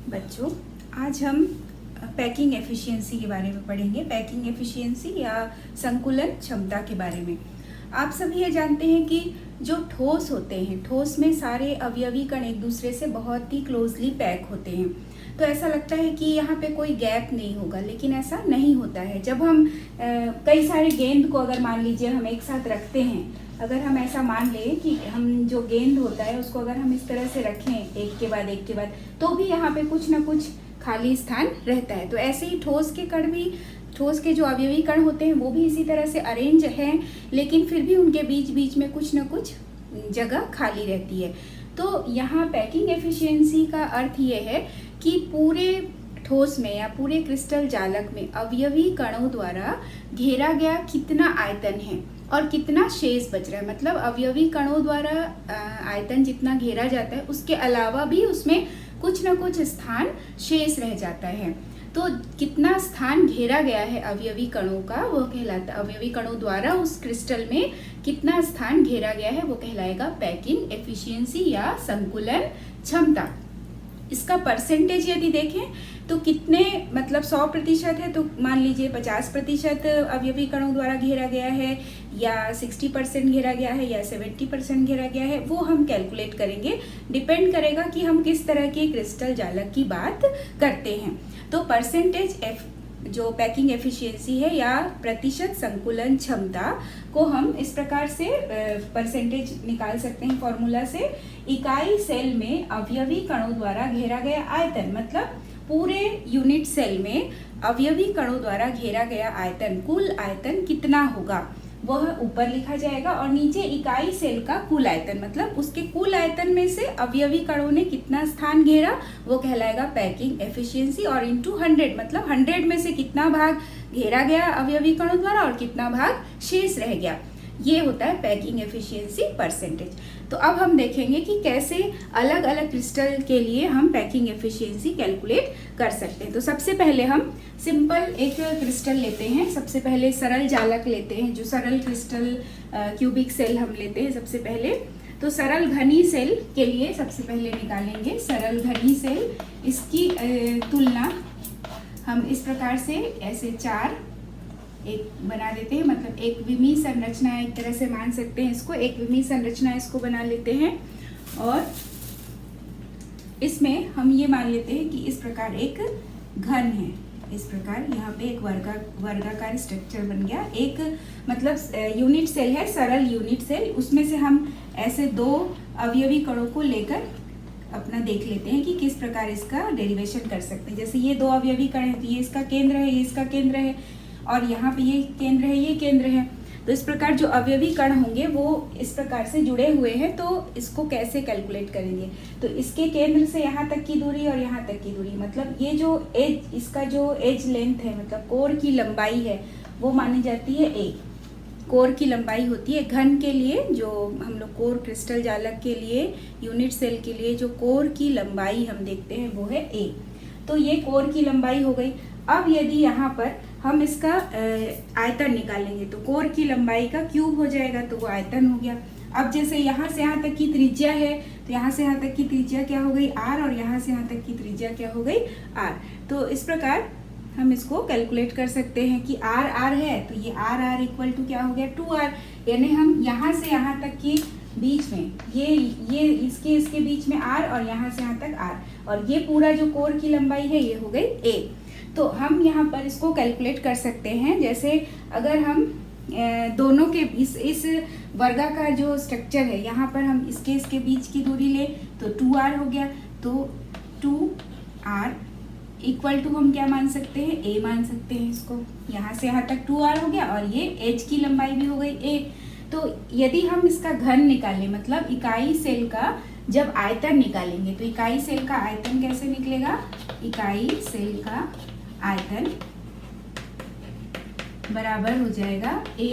बच्चों, आज हम पैकिंग एफिशिएंसी के बारे में पढ़ेंगे। पैकिंग एफिशिएंसी या संकुलन क्षमता के बारे में। आप सभी ये जानते हैं कि जो ठोस होते हैं, ठोस में सारे अवयवी कण एक दूसरे से बहुत ही क्लोजली पैक होते हैं। तो ऐसा लगता है कि यहाँ पे कोई गैप नहीं होगा, लेकिन ऐसा नहीं होता है। जब हम कई सारे गेंद को अगर मान लीजिए हम एक साथ रखते हैं, अगर हम ऐसा मान लें कि हम जो गेंद होता है उसको अगर हम इस तरह से रखें एक के बाद एक के बाद, तो भी यहाँ पे कुछ ना कुछ खाली स्थान रहता है। तो ऐसे ही ठोस के कण भी, ठोस के जो अवयवी कण होते हैं वो भी इसी तरह से अरेंज हैं, लेकिन फिर भी उनके बीच बीच में कुछ ना कुछ जगह खाली रहती है। तो यहाँ पैकिंग एफिशिएंसी का अर्थ ये है कि पूरे ठोस में या पूरे क्रिस्टल जालक में अवयवी कणों द्वारा घेरा गया कितना आयतन है और कितना शेष बच रहा है। मतलब अवयवी कणों द्वारा आयतन जितना घेरा जाता है उसके अलावा भी उसमें कुछ ना कुछ स्थान शेष रह जाता है। तो कितना स्थान घेरा गया है अवयवी कणों का वो कहलाता है, अवयवी कणों द्वारा उस क्रिस्टल में कितना स्थान घेरा गया है वो कहलाएगा पैकिंग एफिशिएंसी या संकुलन क्षमता। इसका परसेंटेज यदि देखें तो कितने, मतलब 100% है तो मान लीजिए 50% अवयवी कणों द्वारा घेरा गया है, या 60% घेरा गया है, या 70% घेरा गया है, वो हम कैलकुलेट करेंगे। डिपेंड करेगा कि हम किस तरह के क्रिस्टल जालक की बात करते हैं। तो परसेंटेज जो पैकिंग एफिशिएंसी है या प्रतिशत संकुलन क्षमता को हम इस प्रकार से परसेंटेज निकाल सकते हैं फॉर्मूला से। इकाई सेल में अवयवी कणों द्वारा घेरा गया आयतन, मतलब पूरे यूनिट सेल में अवयवी कणों द्वारा घेरा गया आयतन, कुल आयतन कितना होगा वह ऊपर लिखा जाएगा, और नीचे इकाई सेल का कुल आयतन, मतलब उसके कुल आयतन में से अवयवी कणों ने कितना स्थान घेरा वो कहलाएगा पैकिंग एफिशिएंसी। और इनटू 100, मतलब 100 में से कितना भाग घेरा गया अवयवी कणों द्वारा और कितना भाग शेष रह गया, ये होता है पैकिंग एफिशिएंसी परसेंटेज। तो अब हम देखेंगे कि कैसे अलग अलग क्रिस्टल के लिए हम पैकिंग एफिशिएंसी कैलकुलेट कर सकते हैं। तो सबसे पहले हम सिंपल एक क्रिस्टल लेते हैं। सबसे पहले सरल जालक लेते हैं, जो सरल क्रिस्टल क्यूबिक सेल हम लेते हैं सबसे पहले। तो सरल घनी सेल के लिए सबसे पहले निकालेंगे सरल घनी सेल। इसकी तुलना हम इस प्रकार से ऐसे 4 एक बना देते हैं, मतलब एक विमीय संरचना एक तरह से मान सकते हैं इसको, एक विमीय संरचना इसको बना लेते हैं। और इसमें हम ये मान लेते हैं कि इस प्रकार एक घन है, इस प्रकार यहाँ पे एक वर्गाकार स्ट्रक्चर बन गया। एक मतलब यूनिट सेल है, सरल यूनिट सेल, उसमें से हम ऐसे 2 अवयवी कणों को लेकर अपना देख लेते हैं कि किस प्रकार इसका डेरिवेशन कर सकते हैं। जैसे ये 2 अवयवी कण है तो ये इसका केंद्र है, ये इसका केंद्र है, और यहाँ पे ये केंद्र है, ये केंद्र है। तो इस प्रकार जो अवयवी कण होंगे वो इस प्रकार से जुड़े हुए हैं। तो इसको कैसे कैलकुलेट करेंगे, तो इसके केंद्र से यहाँ तक की दूरी और यहाँ तक की दूरी, मतलब ये जो एज, इसका जो एज लेंथ है, मतलब कोर की लंबाई है, वो मानी जाती है a। कोर की लंबाई होती है घन के लिए, जो हम लोग कोर क्रिस्टल जालक के लिए, यूनिट सेल के लिए जो कोर की लंबाई हम देखते हैं वो है a। तो ये कोर की लंबाई हो गई। अब यदि यहाँ पर हम इसका आयतन निकालेंगे तो कोर की लंबाई का क्यूब हो जाएगा, तो वो आयतन हो गया। अब जैसे यहाँ से यहाँ तक की त्रिज्या है, तो यहाँ से यहाँ तक की त्रिज्या क्या हो गई r, और यहाँ से यहाँ तक की त्रिज्या क्या हो गई r। तो इस प्रकार हम इसको कैलकुलेट कर सकते हैं कि r है, तो ये r इक्वल टू क्या हो गया 2r। यानी हम यहाँ से यहाँ तक की बीच में ये इसके बीच में r, और यहाँ से यहाँ तक r, और ये पूरा जो कोर की लंबाई है ये हो गई a। तो हम यहाँ पर इसको कैलकुलेट कर सकते हैं। जैसे अगर हम दोनों के इस वर्गाकार जो स्ट्रक्चर है, यहाँ पर हम इसके बीच की दूरी ले तो 2r हो गया। तो 2r इक्वल टू हम क्या मान सकते हैं, a मान सकते हैं इसको। यहाँ से यहाँ तक 2r हो गया, और ये h की लंबाई भी हो गई a। तो यदि हम इसका घन निकालें, मतलब इकाई सेल का जब आयतन निकालेंगे, तो इकाई सेल का आयतन कैसे निकलेगा, इकाई सेल का आयतन बराबर हो जाएगा a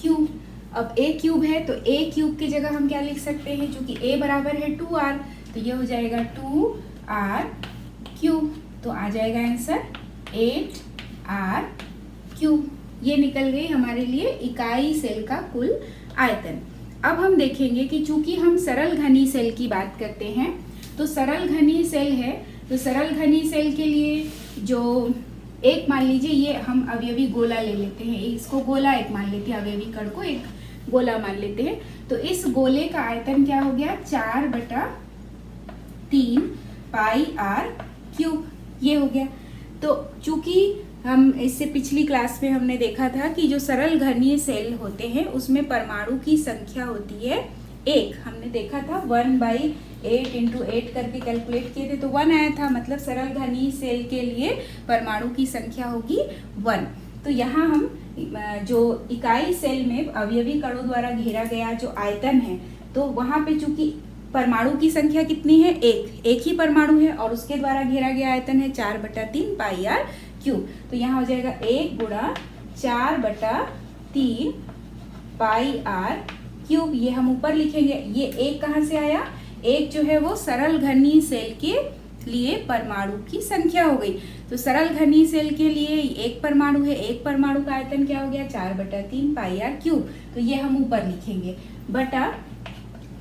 क्यूब। अब a क्यूब है तो a क्यूब की जगह हम क्या लिख सकते हैं, चूंकि a बराबर है 2r, तो ये हो जाएगा 2r क्यूब। तो आ जाएगा आंसर 8r क्यूब। ये निकल गई हमारे लिए इकाई सेल का कुल आयतन। अब हम देखेंगे कि चूंकि हम सरल घनी सेल की बात करते हैं, तो सरल घनी सेल है तो सरल घनी सेल के लिए जो एक मान लीजिए, ये हम अवयवी गोला ले लेते हैं, इसको गोला एक मान लेते हैं, अवयवी कण को एक गोला मान लेते हैं। तो इस गोले का आयतन क्या हो गया, 4/3 पाई r क्यूब, ये हो गया। तो चूंकि हम इससे पिछली क्लास में हमने देखा था कि जो सरल घनीय सेल होते हैं उसमें परमाणु की संख्या होती है 1। हमने देखा था 1/8 × 8 करके कैलकुलेट किए थे तो 1 आया था, मतलब सरल घनीय सेल के लिए परमाणु की संख्या होगी 1। तो यहाँ हम जो इकाई सेल में अवयवी कणों द्वारा घेरा गया जो आयतन है, तो वहाँ पे चूंकि परमाणु की संख्या कितनी है, एक ही परमाणु है और उसके द्वारा घेरा गया आयतन है 4/3 पाई r क्यूब। तो यहाँ हो जाएगा 1 × 4/3 पाई r क्यूब। ये हम ऊपर लिखेंगे। ये एक कहाँ से आया, एक जो है वो सरल घनीय सेल के लिए परमाणु की संख्या हो गई। तो सरल घनीय सेल के लिए एक परमाणु है, एक परमाणु का आयतन क्या हो गया, 4/3 पाई r क्यूब। तो ये हम ऊपर लिखेंगे, बटा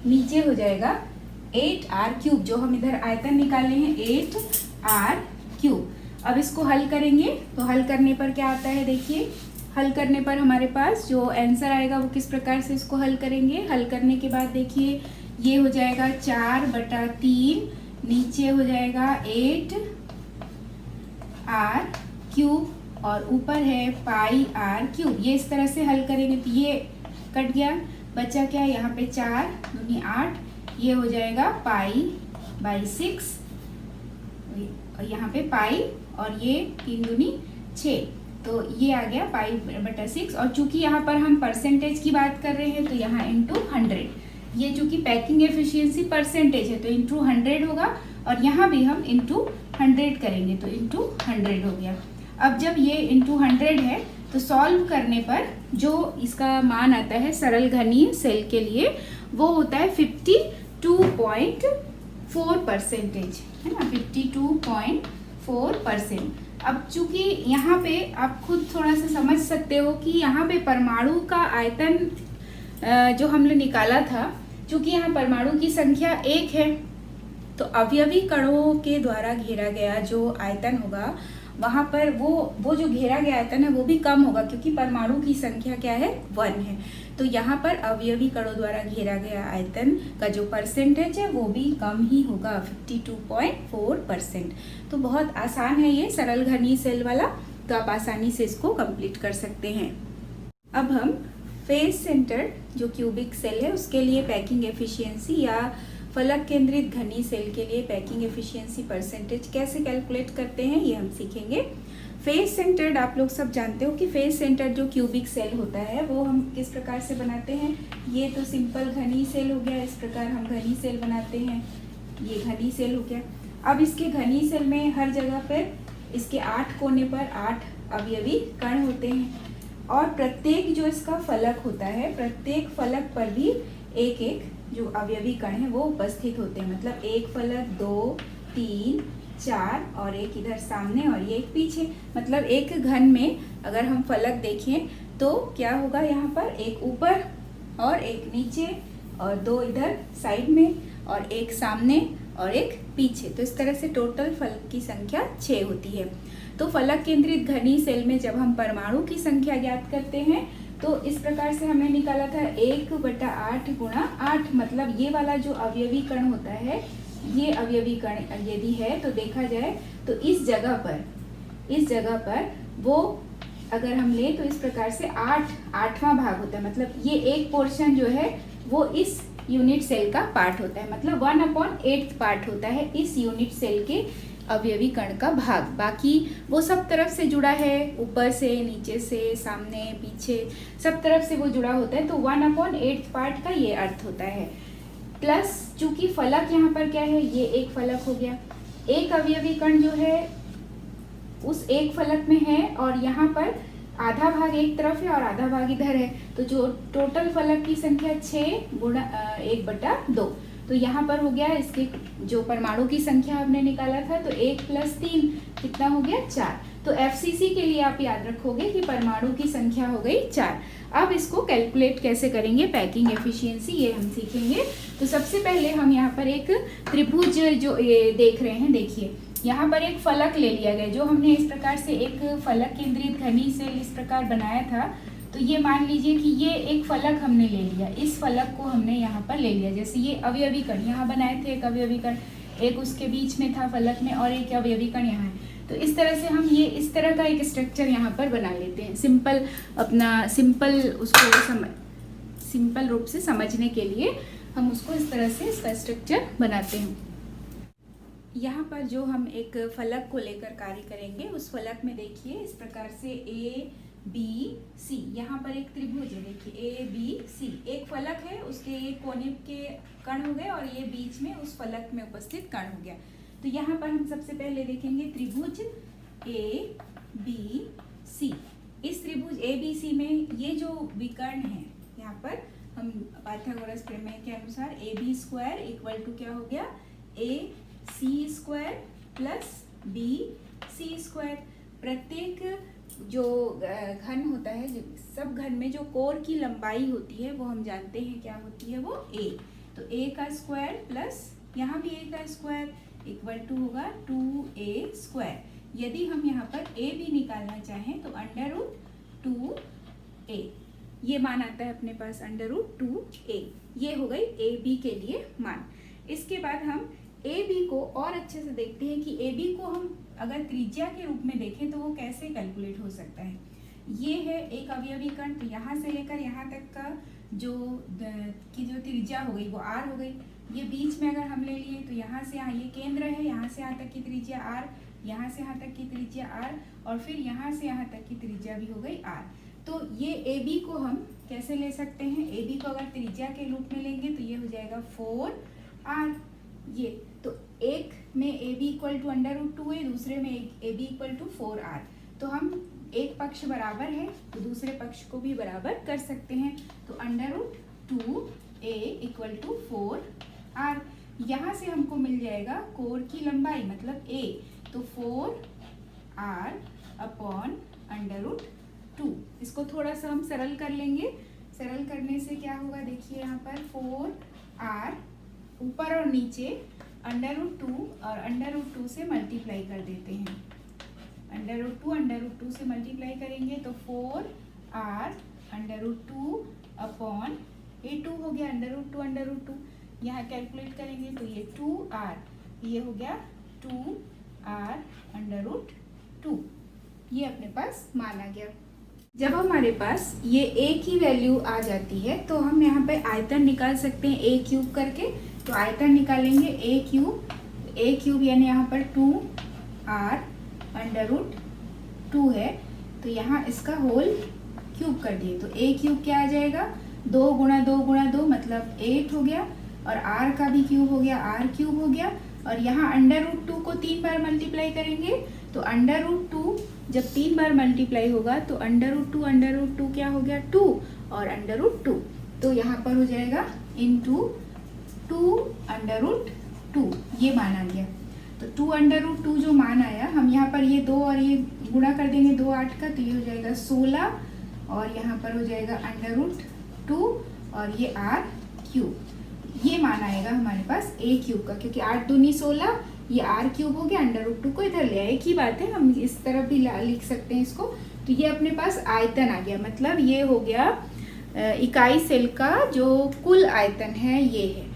नीचे हो जाएगा 8r क्यूब, जो हम इधर आयतन निकाले हैं 8r क्यूब। अब इसको हल करेंगे तो हल करने पर क्या आता है, देखिए हल करने पर हमारे पास जो आंसर आएगा वो किस प्रकार से इसको हल करेंगे। हल करने के बाद देखिए ये हो जाएगा 4/3, नीचे हो जाएगा 8r क्यूब और ऊपर है पाई r क्यूब। ये इस तरह से हल करेंगे तो ये कट गया, बचा क्या, यहाँ पे 4 दूनी 8, ये हो जाएगा पाई/6, यहाँ पे पाई और ये 3 दूनी 6, तो ये आ गया पाई/6। और चूंकि यहाँ पर हम परसेंटेज की बात कर रहे हैं तो यहाँ इंटू 100, ये चूंकि पैकिंग एफिशिएंसी परसेंटेज है तो इंटू 100 होगा और यहाँ भी हम इंटू 100 करेंगे तो इंटू 100 हो गया। अब जब ये इंटू 100 है तो सॉल्व करने पर जो इसका मान आता है सरल घनीय सेल के लिए वो होता है 52.4%, है ना, 52.4%। अब चूंकि यहाँ पे आप खुद थोड़ा सा समझ सकते हो कि यहाँ पे परमाणु का आयतन जो हमने निकाला था, चूंकि यहाँ परमाणु की संख्या 1 है तो अवयवी कणों के द्वारा घेरा गया जो आयतन होगा वहाँ पर वो जो घेरा गया आयतन है वो भी कम होगा, क्योंकि परमाणु की संख्या क्या है, 1 है। तो यहाँ पर अवयवी कणों द्वारा घेरा गया आयतन का जो परसेंटेज है वो भी कम ही होगा, 52.4%। तो बहुत आसान है ये सरल घनीय सेल वाला, तो आप आसानी से इसको कंप्लीट कर सकते हैं। अब हम फेस सेंटर्ड जो क्यूबिक सेल है उसके लिए पैकिंग एफिशिएंसी या फलक केंद्रित घनीय सेल के लिए पैकिंग एफिशिएंसी परसेंटेज कैसे कैलकुलेट करते हैं ये हम सीखेंगे। फेस सेंटर्ड आप लोग सब जानते हो कि फेस सेंटर्ड जो क्यूबिक सेल होता है वो हम किस प्रकार से बनाते हैं। ये तो सिंपल घनीय सेल हो गया, इस प्रकार हम घनीय सेल बनाते हैं, ये घनीय सेल हो गया। अब इसके घनीय सेल में हर जगह पर इसके 8 कोने पर 8 अवयवी कण होते हैं और प्रत्येक जो इसका फलक होता है, प्रत्येक फलक पर भी एक एक जो अवयवी कण है वो उपस्थित होते हैं। मतलब एक फलक, 2, 3, 4 और एक इधर सामने और ये एक पीछे। मतलब एक घन में अगर हम फलक देखें तो क्या होगा, यहाँ पर एक ऊपर और एक नीचे और 2 इधर साइड में और एक सामने और एक पीछे। तो इस तरह से टोटल फलक की संख्या 6 होती है। तो फलक केंद्रित घनीय सेल में जब हम परमाणु की संख्या ज्ञात करते हैं तो इस प्रकार से हमने निकाला था 1/8 × 8। मतलब ये वाला जो अवयवी कण होता है, ये अवयवी कण यदि है तो देखा जाए तो इस जगह पर वो अगर हम लें तो इस प्रकार से 8वां भाग होता है। मतलब ये एक पोर्शन जो है वो इस यूनिट सेल का पार्ट होता है, मतलब 1/8 पार्ट होता है इस यूनिट सेल के अवयवी कण का भाग। बाकी वो सब तरफ से जुड़ा है, ऊपर से, नीचे से, सामने, पीछे, सब तरफ से वो जुड़ा होता है। तो 1/8 पार्ट का ये अर्थ होता है। प्लस चूंकि फलक यहाँ पर क्या है, ये एक फलक हो गया, एक अवयवी कण जो है उस एक फलक में है और यहाँ पर आधा भाग एक तरफ है और आधा भाग इधर है। तो जो टोटल फलक की संख्या 6 × 1/2। तो यहाँ पर हो गया इसके जो परमाणु की संख्या हमने निकाला था तो 1 + 3 कितना हो गया, 4। तो एफसीसी के लिए आप याद रखोगे कि परमाणु की संख्या हो गई 4। अब इसको कैलकुलेट कैसे करेंगे पैकिंग एफिशिएंसी, ये हम सीखेंगे। तो सबसे पहले हम यहाँ पर एक त्रिभुज जो ये देख रहे हैं, देखिए यहाँ पर एक फलक ले लिया गया, जो हमने इस प्रकार से एक फलक केंद्रित घनी से इस प्रकार बनाया था। तो ये मान लीजिए कि ये एक फलक हमने ले लिया, इस फलक को हमने यहाँ पर ले लिया। जैसे ये अवयवी कण यहाँ बनाए थे, एक अवयवी कण एक उसके बीच में था फलक में, और एक अवयवी कण यहाँ है। तो इस तरह से हम ये इस तरह का एक स्ट्रक्चर यहाँ पर बना लेते हैं। सिंपल रूप से समझने के लिए हम उसको इस तरह से इसका स्ट्रक्चर बनाते हैं। यहाँ पर जो हम एक फलक को लेकर कार्य करेंगे, उस फलक में देखिए इस प्रकार से ए बी सी, यहाँ पर एक त्रिभुज है, देखिए ए बी सी एक फलक है, उसके एक कोने के कण हो गए और ये बीच में उस फलक में उपस्थित कण हो गया। तो यहाँ पर हम सबसे पहले देखेंगे त्रिभुज ए बी सी। इस त्रिभुज ए बी सी में ये जो विकर्ण है, यहाँ पर हम पाइथागोरस प्रमेय के अनुसार A B square equal to क्या हो गया, A C square plus B C square. प्रत्येक जो घन होता है, सब घन में जो कोर की लंबाई होती है वो हम जानते हैं क्या होती है, वो a। तो a का स्क्वायर प्लस यहाँ भी a का स्क्वायर इक्वल टू होगा 2a स्क्वायर। यदि हम यहाँ पर a भी निकालना चाहें तो अंडर रूट 2a, ये मान आता है अपने पास अंडर रूट 2a। ये हो गई a b के लिए मान। इसके बाद हम ए बी को और अच्छे से देखते हैं कि ए बी को हम अगर त्रिज्या के रूप में देखें तो वो कैसे कैलकुलेट हो सकता है। ये है एक अवयवी कण, तो यहाँ से लेकर यहाँ तक का जो त्रिज्या हो गई वो r हो गई। ये बीच में अगर हम ले लिए तो यहाँ से यहाँ ये केंद्र है, यहाँ से यहाँ तक की त्रिज्या r, यहाँ से यहाँ तक की त्रिज्या r, और फिर यहाँ से यहाँ तक की त्रिज्या भी हो गई r। तो ये ए बी को हम कैसे ले सकते हैं, ए बी को अगर त्रिज्या के रूप में लेंगे तो ये हो जाएगा 4r। ये तो एक में A B equal to under root 2 है, दूसरे में A B equal to 4r। तो हम एक पक्ष बराबर है तो दूसरे पक्ष को भी बराबर कर सकते हैं। तो under root 2a equal to 4r। यहाँ से हमको मिल जाएगा कोर की लंबाई मतलब a, तो 4r अपॉन अंडर रूट 2। इसको थोड़ा सा हम सरल कर लेंगे। सरल करने से क्या होगा, देखिए यहाँ पर 4r ऊपर और नीचे अंडर रूट 2 और अंडर रूट 2 से मल्टीप्लाई कर देते हैं। अंडर रूट 2 से मल्टीप्लाई करेंगे तो 4r अंडर रूट 2 अपॉन ये 2 हो गया अंडर रूट 2। यहाँ कैलकुलेट करेंगे तो ये 2r, ये हो गया 2r अंडर रूट 2। ये अपने पास मान आ गया। जब हमारे पास ये a की वैल्यू आ जाती है तो हम यहाँ पे आयतन निकाल सकते हैं a क्यूब करके। तो आयतन निकालेंगे a क्यूब यानी यहाँ पर 2r अंडर रूट 2 है, तो यहाँ इसका होल क्यूब कर दिए तो a क्यूब क्या आ जाएगा, 2 गुणा 2 गुणा 2 मतलब 8 हो गया, और r का भी क्यूब हो गया, r क्यूब हो गया। और यहाँ अंडर रूट 2 को 3 बार मल्टीप्लाई करेंगे तो अंडर रूट 2 जब 3 बार मल्टीप्लाई होगा तो अंडर रूट 2 क्या हो गया 2 और अंडर रूट 2, तो यहाँ पर हो जाएगा इंटू 2 अंडर रूट 2, ये मान आ गया। तो 2 अंडर रूट 2 जो मान आया, हम यहाँ पर ये 2 और ये गुणा कर देंगे 2 8 का, तो ये हो जाएगा 16, और यहाँ पर हो जाएगा अंडर रूट 2 और ये r क्यूब। ये मान आएगा हमारे पास a क्यूब का, क्योंकि 8 दूनी 16, ये r क्यूब हो गया, अंडर रूट 2 को इधर ले आए। एक ही बात है, हम इस तरफ भी लिख सकते हैं इसको। तो ये अपने पास आयतन आ गया, मतलब ये हो गया इकाई सेल का जो कुल आयतन है ये है।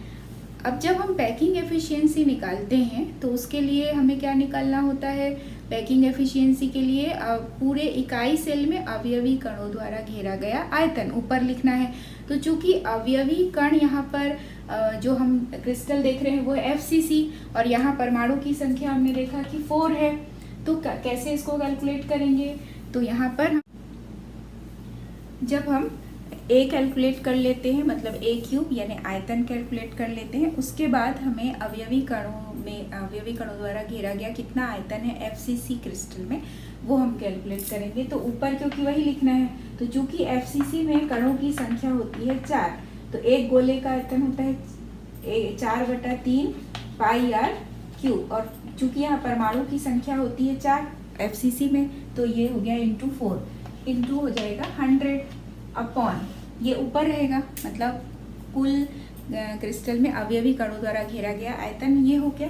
अब जब हम पैकिंग एफिशिएंसी निकालते हैं तो उसके लिए हमें क्या निकालना होता है, पैकिंग एफिशिएंसी के लिए पूरे इकाई सेल में अवयवी कणों द्वारा घेरा गया आयतन ऊपर लिखना है। तो चूंकि अवयवी कण यहाँ पर जो हम क्रिस्टल देख रहे हैं वो FCC, और यहाँ परमाणु की संख्या हमने देखा कि 4 है, तो कैसे इसको कैलकुलेट करेंगे। तो यहाँ पर जब हम a कैलकुलेट कर लेते हैं, मतलब a क्यूब यानी आयतन कैलकुलेट कर लेते हैं, उसके बाद हमें अवयवी कणों द्वारा घेरा गया कितना आयतन है FCC क्रिस्टल में, वो हम कैलकुलेट करेंगे। तो ऊपर क्योंकि वही लिखना है, तो चूंकि FCC में कणों की संख्या होती है 4, तो एक गोले का आयतन होता है 4/3 पाई r क्यूब, और चूंकि यहाँ परमाणु की संख्या होती है 4 FCC में, तो ये हो गया इंटू 4, इंटू हो जाएगा 100 अपॉन ये ऊपर रहेगा, मतलब कुल क्रिस्टल में अवयवी कणों द्वारा घेरा गया आयतन ये हो गया।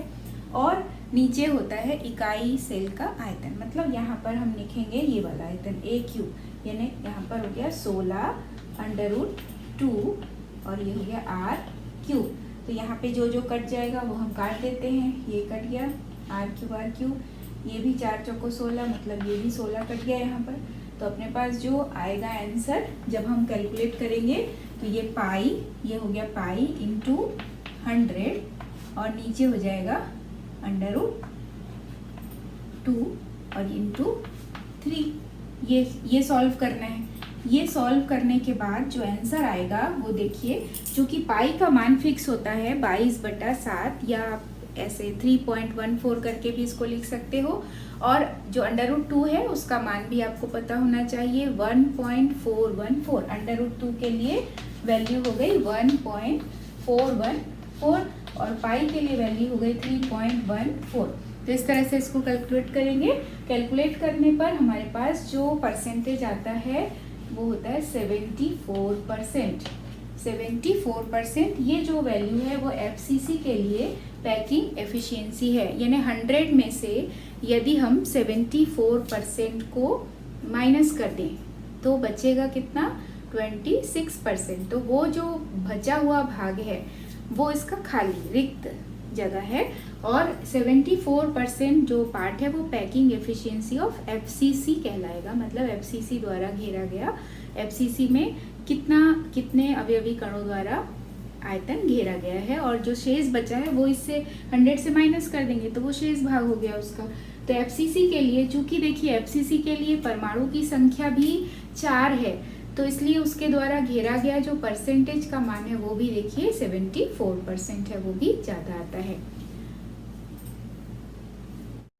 और नीचे होता है इकाई सेल का आयतन। मतलब यहाँ पर हम लिखेंगे ये वाला आयतन AQ, यानी यहाँ पर हो गया 16√2 और ये हो गया R3। तो यहाँ पे जो जो कट जाएगा वो हम काट देते हैं। ये कट गया R3, ये भी 4 चौको 16, मतलब ये भी 16 कट गया यहाँ पर। तो अपने पास जो आएगा आंसर जब हम कैलकुलेट करेंगे तो ये पाई, ये हो गया पाई इंटू 100 और नीचे हो जाएगा √2 और इंटू 3। ये सॉल्व करना है। ये सॉल्व करने के बाद जो आंसर आएगा वो देखिए, चूँकि पाई का मान फिक्स होता है 22/7 या आप ऐसे 3.14 करके भी इसको लिख सकते हो, और जो √2 है उसका मान भी आपको पता होना चाहिए 1.414। √2 के लिए वैल्यू हो गई 1.414 और पाई के लिए वैल्यू हो गई 3.14। तो इस तरह से इसको कैलकुलेट करेंगे। कैलकुलेट करने पर हमारे पास जो परसेंटेज आता है वो होता है 74%। 74% ये जो वैल्यू है वो FCC के लिए पैकिंग एफिशिएंसी है। यानी 100 में से यदि हम 74% को माइनस कर दें तो बचेगा कितना, 26%। तो वो जो बचा हुआ भाग है वो इसका खाली रिक्त जगह है, और 74% जो पार्ट है वो पैकिंग एफिशिएंसी ऑफ FCC कहलाएगा। मतलब FCC द्वारा घेरा गया। FCC में कितने अवयवी कणों द्वारा आयतन घेरा गया है, और जो शेष बचा है वो इससे 100 से माइनस कर देंगे तो वो शेष भाग हो गया उसका। तो FCC के लिए, चूंकि देखिए FCC के लिए परमाणु की संख्या भी 4 है, तो इसलिए उसके द्वारा घेरा गया जो परसेंटेज का मान है वो भी देखिए 74% है, वो भी ज़्यादा आता है।